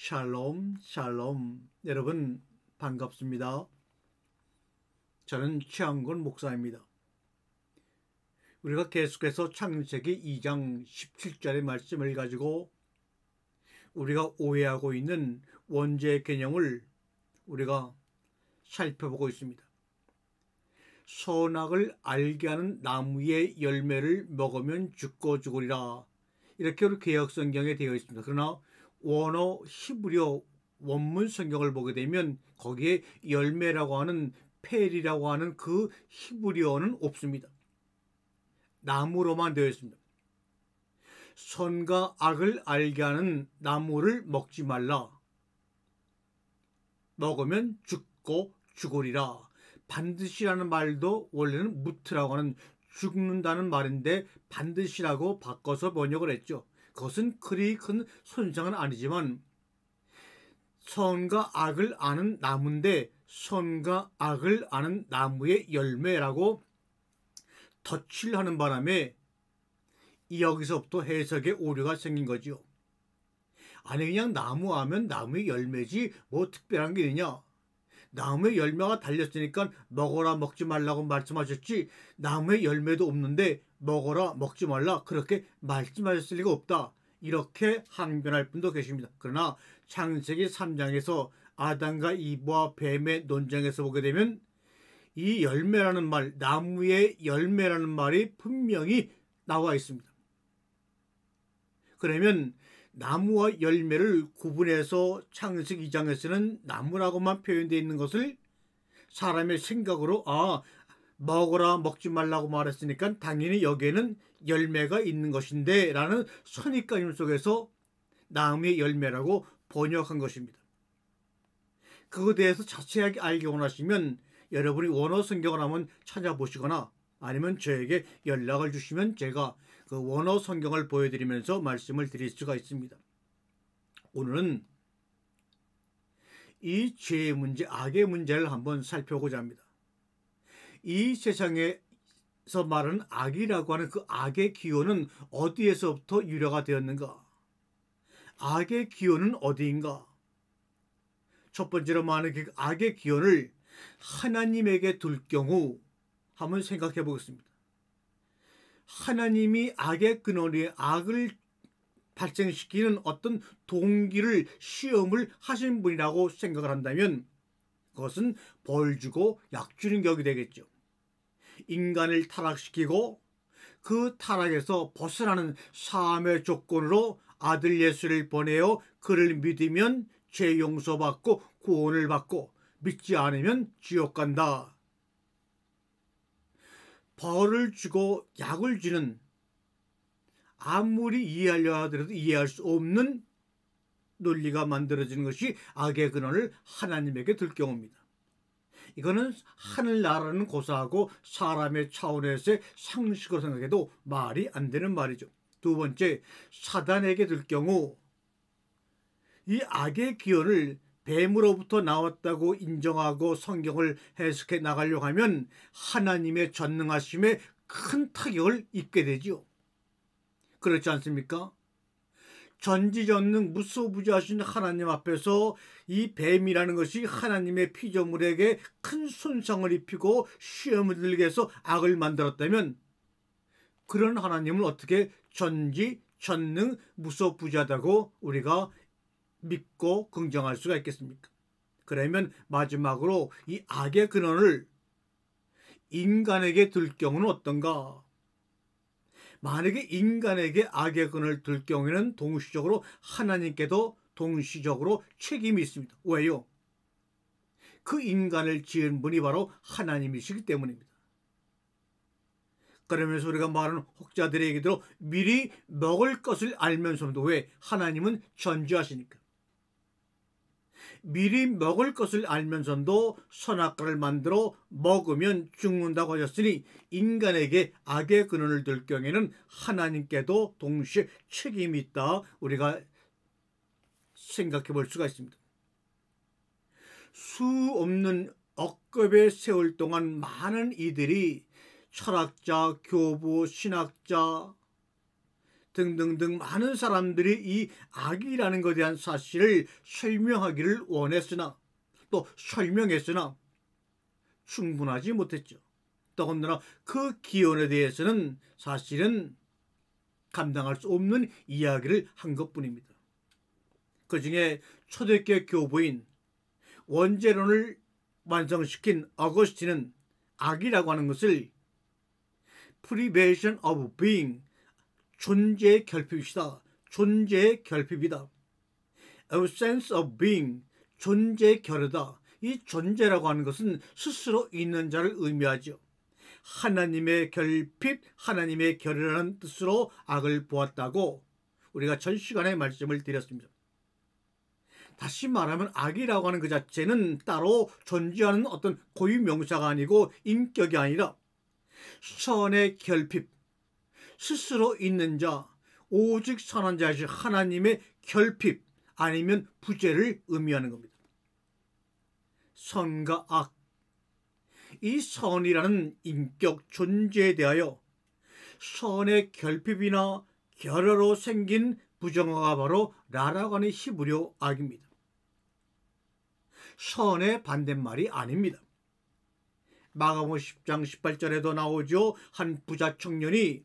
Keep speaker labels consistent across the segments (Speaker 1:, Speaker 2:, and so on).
Speaker 1: 샬롬 샬롬. 여러분 반갑습니다. 저는 최한권 목사입니다. 우리가 계속해서 창세기 2장 17절의 말씀을 가지고 우리가 오해하고 있는 원죄의 개념을 우리가 살펴보고 있습니다. 선악을 알게 하는 나무의 열매를 먹으면 죽고 죽으리라, 이렇게 우리 개역성경에 되어 있습니다. 그러나 원어 히브리어 원문 성경을 보게 되면 거기에 열매라고 하는 펠이라고 하는 그 히브리어는 없습니다. 나무로만 되어 있습니다. 선과 악을 알게 하는 나무를 먹지 말라. 먹으면 죽고 죽으리라. 반드시라는 말도 원래는 무트라고 하는 죽는다는 말인데 반드시라고 바꿔서 번역을 했죠. 그것은 그리 큰 손상은 아니지만 선과 악을 아는 나무인데 선과 악을 아는 나무의 열매라고 덧칠 하는 바람에 여기서부터 해석에 오류가 생긴 거죠. 아니 그냥 나무 하면 나무의 열매지 뭐 특별한 게 있느냐. 나무의 열매가 달렸으니까 먹어라 먹지 말라고 말씀하셨지 나무의 열매도 없는데 먹어라 먹지 말라 그렇게 말씀하셨을 리가 없다, 이렇게 항변할 분도 계십니다. 그러나 창세기 3장에서 아담과 이브와 뱀의 논쟁에서 보게 되면 이 열매라는 말, 나무의 열매라는 말이 분명히 나와 있습니다. 그러면 나무와 열매를 구분해서 창세기 2장에서는 나무라고만 표현되어 있는 것을 사람의 생각으로 먹어라 먹지 말라고 말했으니까 당연히 여기에는 열매가 있는 것인데 라는 선입관념 속에서 나무의 열매라고 번역한 것입니다. 그거에 대해서 자세하게 알기 원하시면 여러분이 원어 성경을 한번 찾아보시거나 아니면 저에게 연락을 주시면 제가 그 원어 성경을 보여드리면서 말씀을 드릴 수가 있습니다. 오늘은 이 죄의 문제, 악의 문제를 한번 살펴보고자 합니다. 이 세상에서 말하는 악이라고 하는 그 악의 기원은 어디에서부터 유래가 되었는가? 악의 기원은 어디인가? 첫 번째로 말하는 그 악의 기원을 하나님에게 둘 경우 한번 생각해 보겠습니다. 하나님이 악의 근원이 악을 발생시키는 어떤 동기를 시험을 하신 분이라고 생각을 한다면 그것은 벌 주고 약 주는 격이 되겠죠. 인간을 타락시키고 그 타락에서 벗어나는 사함의 조건으로 아들 예수를 보내어 그를 믿으면 죄 용서받고 구원을 받고 믿지 않으면 지옥 간다. 벌을 주고 약을 주는, 아무리 이해하려 하더라도 이해할 수 없는 논리가 만들어지는 것이 악의 근원을 하나님에게 둘 경우입니다. 이거는 하늘나라는 고사하고 사람의 차원에서의 상식으로 생각해도 말이 안 되는 말이죠. 두 번째, 사단에게 둘 경우 이 악의 기원을 뱀으로부터 나왔다고 인정하고 성경을 해석해 나가려고 하면 하나님의 전능하심에 큰 타격을 입게 되지요. 그렇지 않습니까? 전지전능 무소부지하신 하나님 앞에서 이 뱀이라는 것이 하나님의 피조물에게 큰 손상을 입히고 시험을 들게 해서 악을 만들었다면 그런 하나님을 어떻게 전지전능 무소부지하다고 우리가 믿고 긍정할 수가 있겠습니까? 그러면 마지막으로 이 악의 근원을 인간에게 둘 경우는 어떤가? 만약에 인간에게 악의 근원을 둘 경우에는 동시적으로 하나님께도 동시적으로 책임이 있습니다. 왜요? 그 인간을 지은 분이 바로 하나님이시기 때문입니다. 그러면서 우리가 말하는 혹자들에게도 미리 먹을 것을 알면서도, 왜? 하나님은 전지하시니까. 미리 먹을 것을 알면서도 선악과를 만들어 먹으면 죽는다고 하셨으니 인간에게 악의 근원을 둘 경우에는 하나님께도 동시에 책임이 있다, 우리가 생각해 볼 수가 있습니다. 수 없는 억겁의 세월 동안 많은 이들이 철학자, 교부, 신학자 등등등 많은 사람들이 이 악이라는 것에 대한 사실을 설명하기를 원했으나 또 설명했으나 충분하지 못했죠. 더군다나 그 기원에 대해서는 사실은 감당할 수 없는 이야기를 한 것뿐입니다. 그 중에 초대교회 교부인 원죄론을 완성시킨 어거스틴은 악이라고 하는 것을 privation of being, 존재의 결핍이다. 존재의 결핍이다. absence of being, 존재의 결여다. 이 존재라고 하는 것은 스스로 있는 자를 의미하죠. 하나님의 결핍, 하나님의 결여라는 뜻으로 악을 보았다고 우리가 전 시간에 말씀을 드렸습니다. 다시 말하면 악이라고 하는 그 자체는 따로 존재하는 어떤 고유명사가 아니고 인격이 아니라 선의 결핍, 스스로 있는 자, 오직 선한 자이신 하나님의 결핍 아니면 부재를 의미하는 겁니다. 선과 악, 이 선이라는 인격 존재에 대하여 선의 결핍이나 결여로 생긴 부정어가 바로 라라고 하는 히브리어 악입니다. 선의 반대말이 아닙니다. 마가복음 10장 18절에도 나오죠. 한 부자 청년이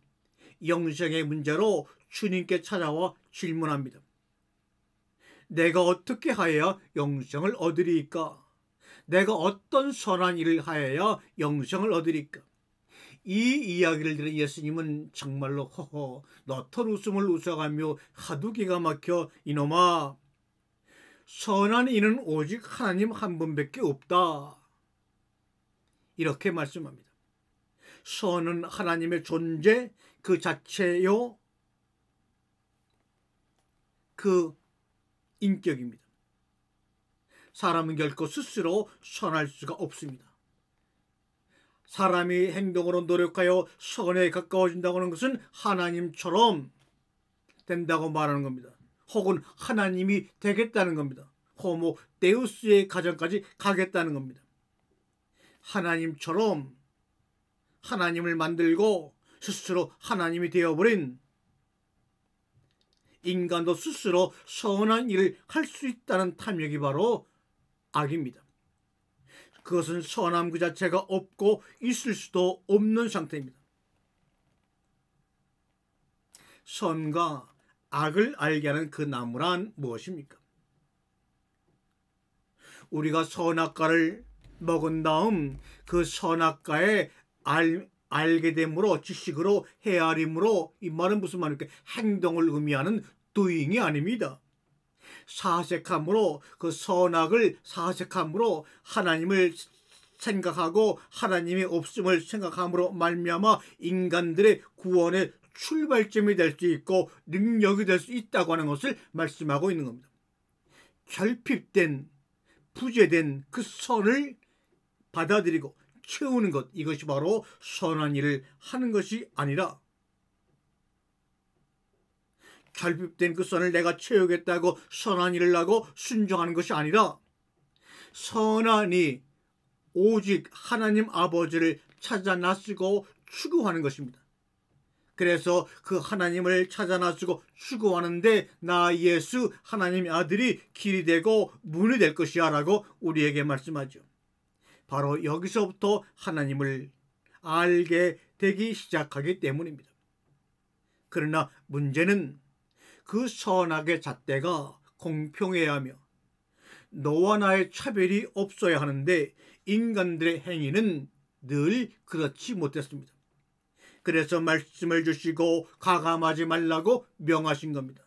Speaker 1: 영생의 문제로 주님께 찾아와 질문합니다. 내가 어떻게 하여야 영생을 얻으리이까? 내가 어떤 선한 일을 하여야 영생을 얻으리까? 이 이야기를 들은 예수님은 정말로 허허 너털 웃음을 웃어가며 하도 기가 막혀 이놈아, 선한 이는 오직 하나님 한 분밖에 없다. 이렇게 말씀합니다. 선은 하나님의 존재 그 자체요, 그 인격입니다. 사람은 결코 스스로 선할 수가 없습니다. 사람이 행동으로 노력하여 선에 가까워진다고 하는 것은 하나님처럼 된다고 말하는 겁니다. 혹은 하나님이 되겠다는 겁니다. 호모 데우스의 가정까지 가겠다는 겁니다. 하나님처럼 하나님을 만들고 스스로 하나님이 되어버린 인간도 스스로 선한 일을 할 수 있다는 탐욕이 바로 악입니다. 그것은 선함 그 자체가 없고 있을 수도 없는 상태입니다. 선과 악을 알게 하는 그 나무란 무엇입니까? 우리가 선악과를 먹은 다음 그 선악과에 알게 됨으로, 지식으로, 헤아림으로, 이 말은 무슨 말입니까? 행동을 의미하는 doing이 아닙니다. 사색함으로, 그 선악을 사색함으로 하나님을 생각하고 하나님의 없음을 생각함으로 말미암아 인간들의 구원의 출발점이 될 수 있고 능력이 될 수 있다고 하는 것을 말씀하고 있는 겁니다. 결핍된, 부재된 그 선을 받아들이고 채우는 것, 이것이 바로 선한 일을 하는 것이 아니라, 결핍된 그 선을 내가 채우겠다고 선한 일을 하고 순종하는 것이 아니라, 선한이 오직 하나님 아버지를 찾아 나서고 추구하는 것입니다. 그래서 그 하나님을 찾아 나서고 추구하는데 나 예수 하나님의 아들이 길이 되고 문이 될 것이야 라고 우리에게 말씀하죠. 바로 여기서부터 하나님을 알게 되기 시작하기 때문입니다. 그러나 문제는 그 선악의 잣대가 공평해야 하며 너와 나의 차별이 없어야 하는데 인간들의 행위는 늘 그렇지 못했습니다. 그래서 말씀을 주시고 가감하지 말라고 명하신 겁니다.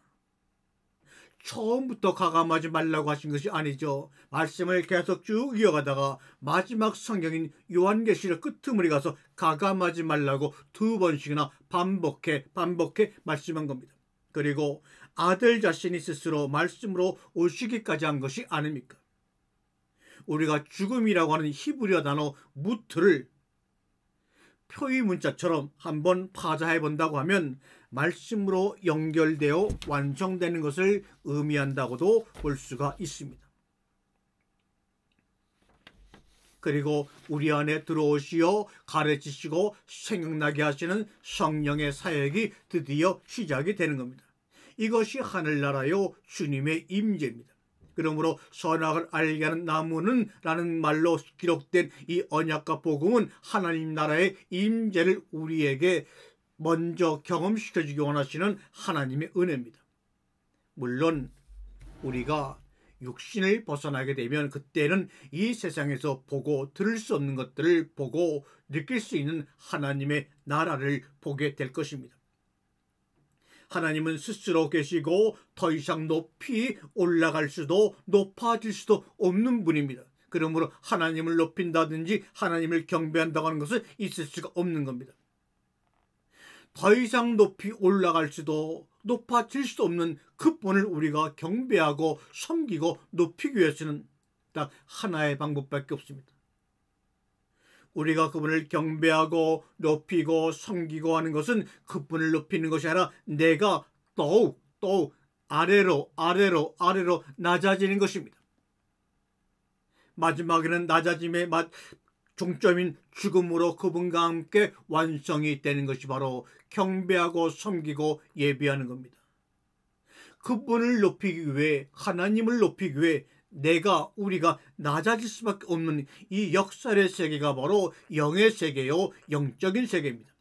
Speaker 1: 처음부터 가감하지 말라고 하신 것이 아니죠. 말씀을 계속 쭉 이어가다가 마지막 성경인 요한계시록 끄트머리 가서 가감하지 말라고 2번씩이나 반복해 말씀한 겁니다. 그리고 아들 자신이 스스로 말씀으로 오시기까지 한 것이 아닙니까? 우리가 죽음이라고 하는 히브리어 단어 무트를 표의 문자처럼 한번 파자해 본다고 하면 말씀으로 연결되어 완성되는 것을 의미한다고도 볼 수가 있습니다. 그리고 우리 안에 들어오시어 가르치시고 생각나게 하시는 성령의 사역이 드디어 시작이 되는 겁니다. 이것이 하늘나라요 주님의 임재입니다. 그러므로 선악을 알게 하는 나무는 라는 말로 기록된 이 언약과 복음은 하나님 나라의 임재를 우리에게 먼저 경험시켜주기 원하시는 하나님의 은혜입니다. 물론 우리가 육신을 벗어나게 되면 그때는 이 세상에서 보고 들을 수 없는 것들을 보고 느낄 수 있는 하나님의 나라를 보게 될 것입니다. 하나님은 스스로 계시고 더 이상 높이 올라갈 수도 높아질 수도 없는 분입니다. 그러므로 하나님을 높인다든지 하나님을 경배한다고 하는 것은 있을 수가 없는 겁니다. 더 이상 높이 올라갈 수도 높아질 수도 없는 그분을 우리가 경배하고 섬기고 높이기 위해서는 딱 하나의 방법밖에 없습니다. 우리가 그분을 경배하고 높이고 섬기고 하는 것은 그분을 높이는 것이 아니라 내가 더욱 아래로 낮아지는 것입니다. 마지막에는 낮아짐의 종점인 죽음으로 그분과 함께 완성이 되는 것이 바로 경배하고 섬기고 예배하는 겁니다. 그분을 높이기 위해, 하나님을 높이기 위해 우리가 낮아질 수밖에 없는 이 역설의 세계가 바로 영의 세계요, 영적인 세계입니다.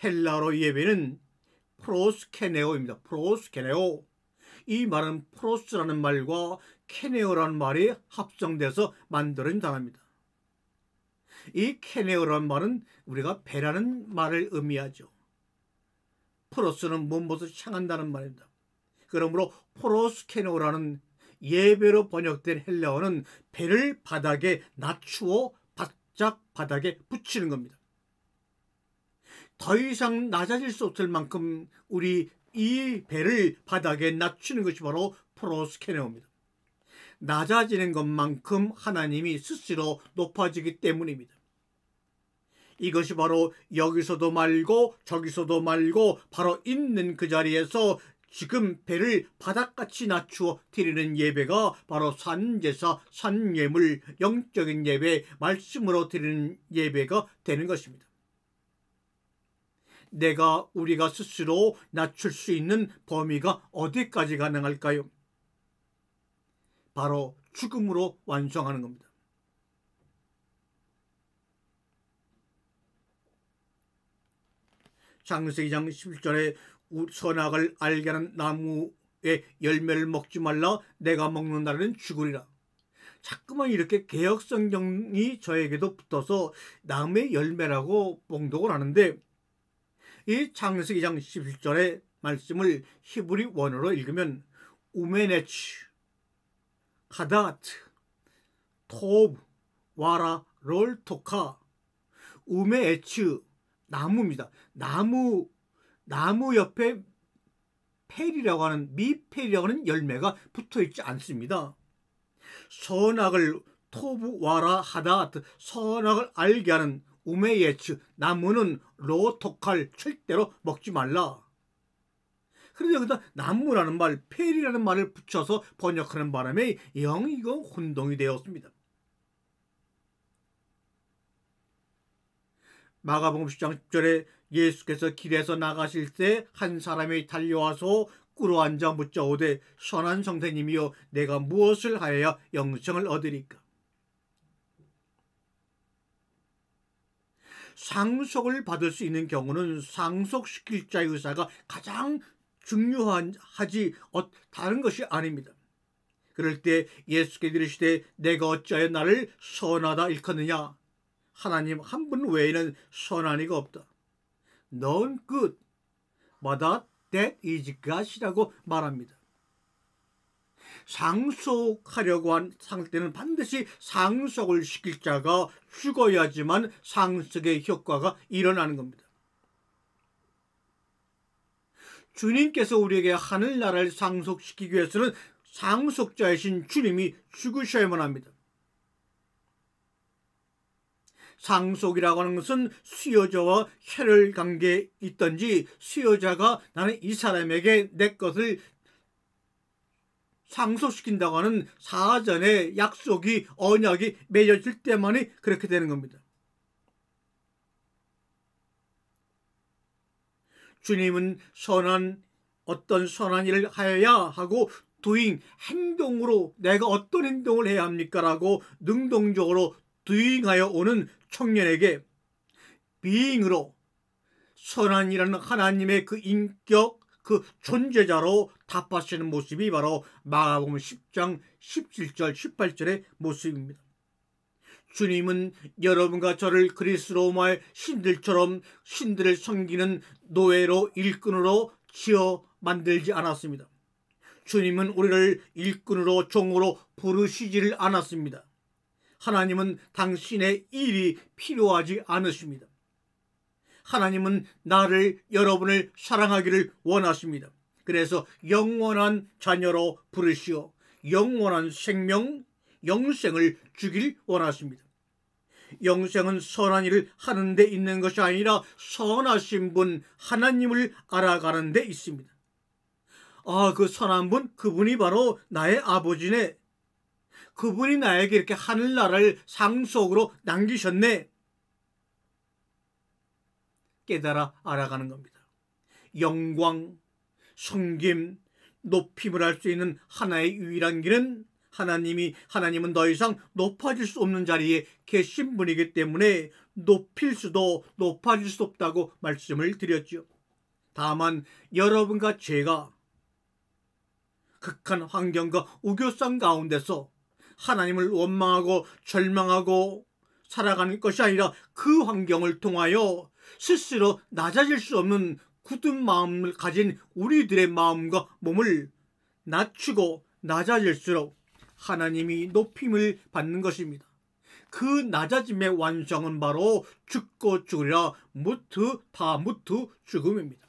Speaker 1: 헬라어로 예배는 프로스케네오입니다. 프로스케네오. 이 말은 프로스라는 말과 케네오라는 말이 합성돼서 만들어진 단어입니다. 이 케네오라는 말은 우리가 배라는 말을 의미하죠. 프로스는 무엇을 향한다는 말입니다. 그러므로 프로스케네오라는 예배로 번역된 헬라어는 배를 바닥에 낮추어 바짝 바닥에 붙이는 겁니다. 더 이상 낮아질 수 없을 만큼 우리 이 배를 바닥에 낮추는 것이 바로 프로스케네오입니다. 낮아지는 것만큼 하나님이 스스로 높아지기 때문입니다. 이것이 바로 여기서도 말고 저기서도 말고 바로 있는 그 자리에서 지금 배를 바닥같이 낮추어 드리는 예배가 바로 산제사, 산예물, 영적인 예배, 말씀으로 드리는 예배가 되는 것입니다. 우리가 스스로 낮출 수 있는 범위가 어디까지 가능할까요? 바로 죽음으로 완성하는 겁니다. 창세기 2장 11절에 선악을 알게 하는 나무의 열매를 먹지 말라, 내가 먹는 날에는 죽으리라. 자꾸만 이렇게 개역성경이 저에게도 붙어서 나무의 열매라고 봉독을 하는데, 이 창세기 2장 11절의 말씀을 히브리 원어로 읽으면 우메네츠, 카다트, 토브, 와라, 롤토카, 우메에츠, 나무입니다. 나무 옆에 페리라고 하는 미페리라고 하는 열매가 붙어 있지 않습니다. 선악을 토브 와라 하다트, 선악을 알게 하는 우메예츠, 나무는 로토칼, 절대로 먹지 말라. 그런데 여기다 나무라는 말, 페리라는 말을 붙여서 번역하는 바람에 영 이거 혼동이 되었습니다. 마가복음 10장 10절에 예수께서 길에서 나가실 때 한 사람이 달려와서 꿇어앉아 묻자오되 선한 선생님이여, 내가 무엇을 하여야 영생을 얻으리까? 상속을 받을 수 있는 경우는 상속시킬 자의 의사가 가장 중요하지 다른 것이 아닙니다. 그럴 때 예수께 이르시되 내가 어찌하여 나를 선하다 일컫느냐? 하나님 한 분 외에는 선한 이가 없다. None good, but that is God이라고 말합니다. 상속하려고 한 상태는 반드시 상속을 시킬 자가 죽어야지만 상속의 효과가 일어나는 겁니다. 주님께서 우리에게 하늘나라를 상속시키기 위해서는 상속자이신 주님이 죽으셔야만 합니다. 상속이라고 하는 것은 수요자와 혈혈 관계에 있든지 수요자가 나는 이 사람에게 내 것을 상속시킨다고 하는 사전의 약속이 언약이 맺어질 때만이 그렇게 되는 겁니다. 주님은 어떤 선한 일을 하여야 하고 doing, 행동으로 내가 어떤 행동을 해야 합니까? 라고 능동적으로 doing하여 오는 청년에게 being으로 선한 일하는 하나님의 그 인격, 그 존재자로 답하시는 모습이 바로 마가복음 10장 17절 18절의 모습입니다. 주님은 여러분과 저를 그리스 로마의 신들처럼 신들을 섬기는 노예로 일꾼으로 지어 만들지 않았습니다. 주님은 우리를 일꾼으로 종으로 부르시지를 않았습니다. 하나님은 당신의 일이 필요하지 않으십니다. 하나님은 여러분을 사랑하기를 원하십니다. 그래서 영원한 자녀로 부르시어 영원한 생명, 영생을 주길 원하십니다. 영생은 선한 일을 하는 데 있는 것이 아니라 선하신 분 하나님을 알아가는 데 있습니다. 그 선한 분, 그분이 바로 나의 아버지네. 그분이 나에게 이렇게 하늘나라를 상속으로 남기셨네. 깨달아 알아가는 겁니다. 영광, 섬김, 높임을 할 수 있는 하나의 유일한 길은 하나님은 더 이상 높아질 수 없는 자리에 계신 분이기 때문에 높일 수도 높아질 수 없다고 말씀을 드렸죠. 다만 여러분과 제가 극한 환경과 우교성 가운데서 하나님을 원망하고 절망하고 살아가는 것이 아니라 그 환경을 통하여 스스로 낮아질 수 없는 굳은 마음을 가진 우리들의 마음과 몸을 낮추고 낮아질수록 하나님이 높임을 받는 것입니다. 그 낮아짐의 완성은 바로 죽고 죽으리라 무트 다무트 죽음입니다.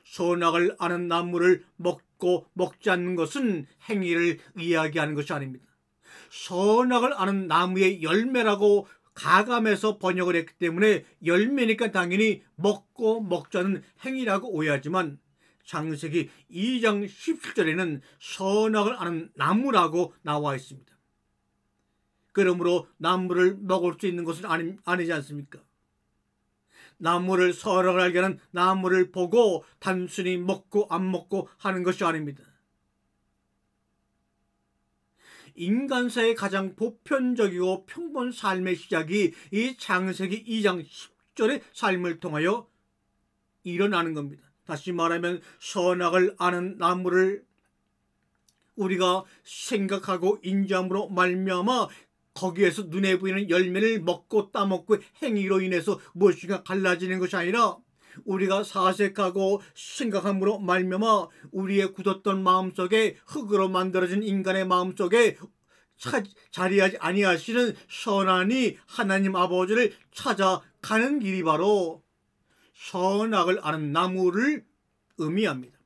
Speaker 1: 선악을 아는 나무를 먹고 먹지 않는 것은 행위를 이야기하는 것이 아닙니다. 선악을 아는 나무의 열매라고 가감해서 번역을 했기 때문에 열매니까 당연히 먹고 먹지 않는 행위라고 오해하지만 창세기 2장 17절에는 선악을 아는 나무라고 나와 있습니다. 그러므로 나무를 먹을 수 있는 것은 아니지 않습니까? 나무를 선악을 알게 하는 나무를 보고 단순히 먹고 안 먹고 하는 것이 아닙니다. 인간사의 가장 보편적이고 평범한 삶의 시작이 이 창세기 2장 10절의 삶을 통하여 일어나는 겁니다. 다시 말하면 선악을 아는 나무를 우리가 생각하고 인지함으로 말미암아 거기에서 눈에 보이는 열매를 먹고 따먹고 행위로 인해서 무엇인가 갈라지는 것이 아니라 우리가 사색하고 생각함으로 말미암아 우리의 굳었던 마음속에 흙으로 만들어진 인간의 마음속에 자리하지 아니하시는 선한이 하나님 아버지를 찾아가는 길이 바로 선악을 아는 나무를 의미합니다.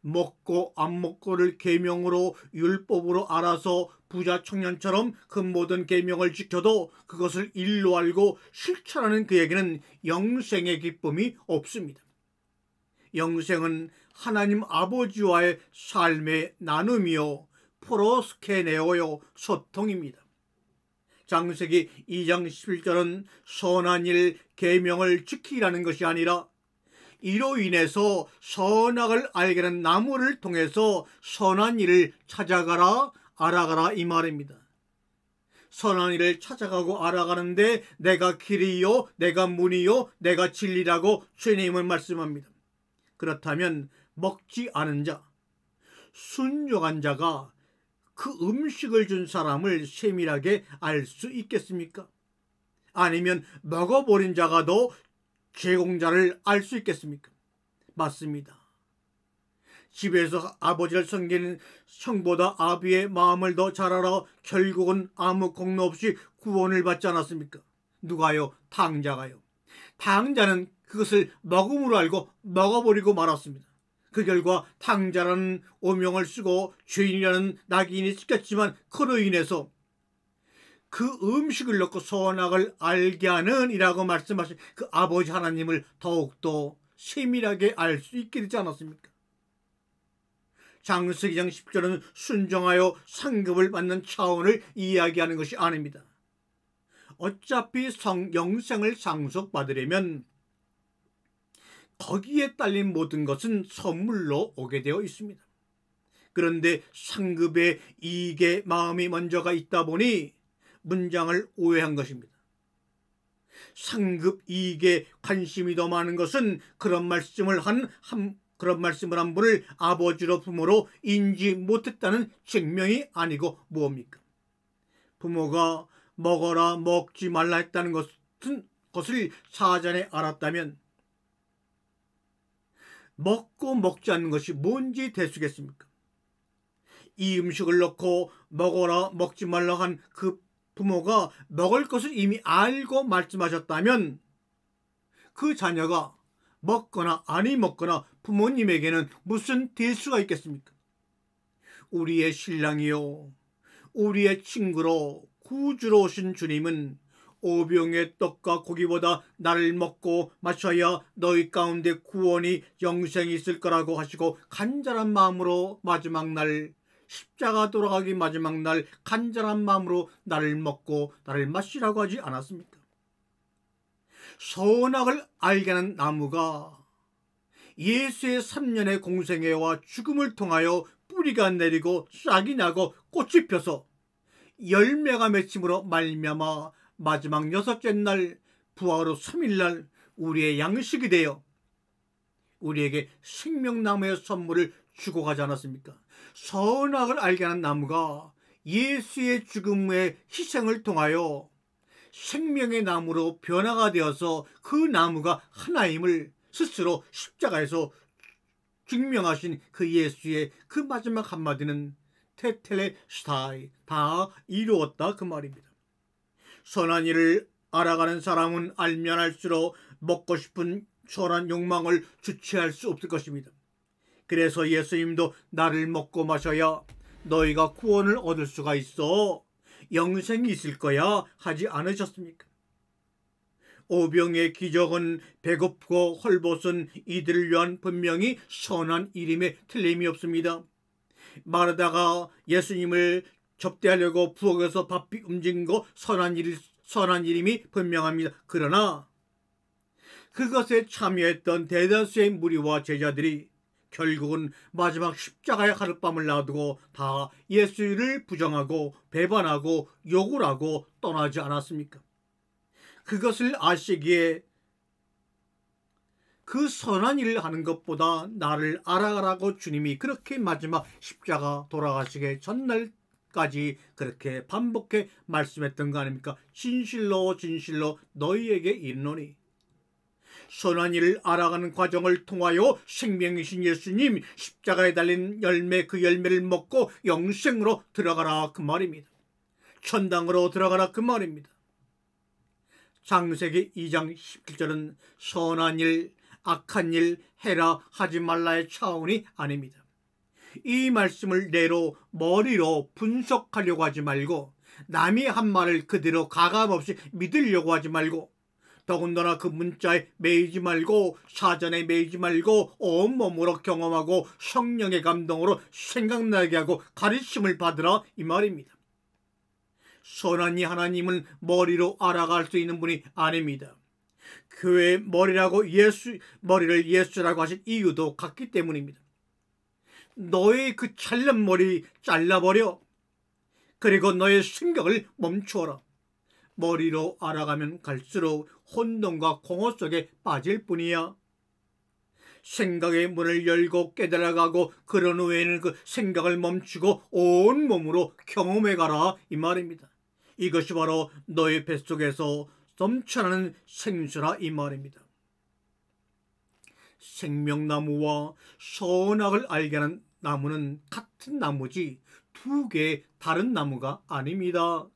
Speaker 1: 먹고 안 먹고를 계명으로 율법으로 알아서 부자 청년처럼 그 모든 계명을 지켜도 그것을 일로 알고 실천하는 그에게는 영생의 기쁨이 없습니다. 영생은 하나님 아버지와의 삶의 나눔이요 프로스케네오요 소통입니다. 창세기 2장 11절은 선한 일 계명을 지키라는 것이 아니라 이로 인해서 선악을 알게 된 나무를 통해서 선한 일을 찾아가라 알아가라 이 말입니다. 선한 일을 찾아가고 알아가는데 내가 길이요 내가 문이요 내가 진리라고 주님은 말씀합니다. 그렇다면 먹지 않은 자, 순종한 자가 그 음식을 준 사람을 세밀하게 알 수 있겠습니까? 아니면 먹어버린 자가 더 제공자를 알 수 있겠습니까? 맞습니다. 집에서 아버지를 섬기는 성보다 아비의 마음을 더 잘 알아 결국은 아무 공로 없이 구원을 받지 않았습니까? 누가요? 탕자가요. 탕자는 그것을 먹음으로 알고 먹어버리고 말았습니다. 그 결과 탕자라는 오명을 쓰고 죄인이라는 낙인이 찍혔지만 그로 인해서 그 음식을 넣고 선악을 알게 하는 이라고 말씀하신 그 아버지 하나님을 더욱더 세밀하게 알 수 있게 되지 않았습니까? 창세기 2장 10절은 순종하여 상급을 받는 차원을 이야기하는 것이 아닙니다. 어차피 영생을 상속받으려면 거기에 딸린 모든 것은 선물로 오게 되어 있습니다. 그런데 상급의 이익에 마음이 먼저가 있다 보니 문장을 오해한 것입니다. 상급 이익에 관심이 더 많은 것은 그런 말씀을 한 분을 아버지로 부모로 인지 못했다는 증명이 아니고 무엇입니까? 부모가 먹어라 먹지 말라 했다는 것을 사전에 알았다면 먹고 먹지 않는 것이 뭔지 대수겠습니까? 이 음식을 넣고 먹어라 먹지 말라 한 그 부모가 먹을 것을 이미 알고 말씀하셨다면 그 자녀가 먹거나 아니 먹거나 부모님에게는 무슨 대수가 있겠습니까? 우리의 신랑이요 우리의 친구로 구주로 오신 주님은 오병의 떡과 고기보다 나를 먹고 마셔야 너희 가운데 구원이 영생이 있을 거라고 하시고 간절한 마음으로 마지막 날 십자가 돌아가기 마지막 날 간절한 마음으로 나를 먹고 나를 마시라고 하지 않았습니까? 선악을 알게 하는 나무가 예수의 3년의 공생애와 죽음을 통하여 뿌리가 내리고 싹이 나고 꽃이 펴서 열매가 맺힘으로 말미암아 마지막 6째 날 부활 후 3일 날 우리의 양식이 되어 우리에게 생명나무의 선물을 주고 가지 않았습니까? 선악을 알게 하는 나무가 예수의 죽음의 희생을 통하여 생명의 나무로 변화가 되어서 그 나무가 하나임을 스스로 십자가에서 증명하신 그 예수의 그 마지막 한마디는 테텔레스타이 다 이루었다 그 말입니다. 선한 일을 알아가는 사람은 알면 알수록 먹고 싶은 선한 욕망을 주체할 수 없을 것입니다. 그래서 예수님도 나를 먹고 마셔야 너희가 구원을 얻을 수가 있어 영생이 있을 거야 하지 않으셨습니까? 오병의 기적은 배고프고 헐벗은 이들을 위한 분명히 선한 일임에 틀림이 없습니다. 마르다가 예수님을 접대하려고 부엌에서 바삐 움직인 거 선한 일임이 분명합니다. 그러나 그것에 참여했던 대다수의 무리와 제자들이 결국은 마지막 십자가의 하룻밤을 놔두고 다 예수를 부정하고 배반하고 욕을 하고 떠나지 않았습니까? 그것을 아시기에 그 선한 일을 하는 것보다 나를 알아가라고 주님이 그렇게 마지막 십자가 돌아가시기 전날까지 그렇게 반복해 말씀했던 거 아닙니까? 진실로 진실로 너희에게 이르노니 선한 일을 알아가는 과정을 통하여 생명이신 예수님 십자가에 달린 열매 그 열매를 먹고 영생으로 들어가라 그 말입니다. 천당으로 들어가라 그 말입니다. 창세기 2장 17절은 선한 일, 악한 일 해라 하지 말라의 차원이 아닙니다. 이 말씀을 머리로 분석하려고 하지 말고 남이 한 말을 그대로 가감없이 믿으려고 하지 말고 더군다나 그 문자에 매이지 말고 사전에 매이지 말고 온몸으로 경험하고 성령의 감동으로 생각나게 하고 가르침을 받으라 이 말입니다. 선한 이 하나님은 머리로 알아갈 수 있는 분이 아닙니다. 교회의 머리를 예수라고 하신 이유도 같기 때문입니다. 너의 그 찰난 머리 잘라버려. 그리고 너의 생각을 멈추어라. 머리로 알아가면 갈수록 혼돈과 공허 속에 빠질 뿐이야. 생각의 문을 열고 깨달아가고 그런 후에는 그 생각을 멈추고 온몸으로 경험해가라 이 말입니다. 이것이 바로 너의 뱃속에서 넘쳐나는 생수라 이 말입니다. 생명나무와 선악을 알게 하는 나무는 같은 나무지 두 개의 다른 나무가 아닙니다.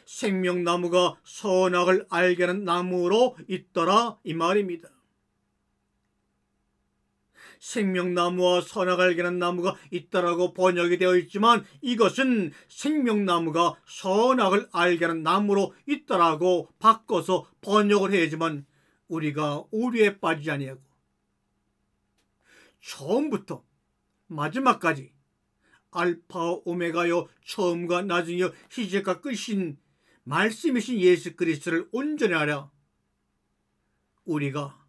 Speaker 1: 생명나무가 선악을 알게 하는 나무로 있더라 이 말입니다. 생명나무와 선악을 알게 하는 나무가 있다라고 번역이 되어 있지만 이것은 생명나무가 선악을 알게 하는 나무로 있다라고 바꿔서 번역을 해야지만 우리가 오류에 빠지지 아니하고 처음부터 마지막까지 알파 오메가여 처음과 나중이여 시작과 끝인 말씀이신 예수 그리스도를 온전히 알아 우리가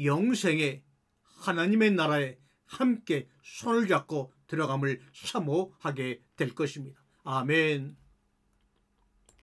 Speaker 1: 영생의 하나님의 나라에 함께 손을 잡고 들어감을 사모하게 될 것입니다. 아멘.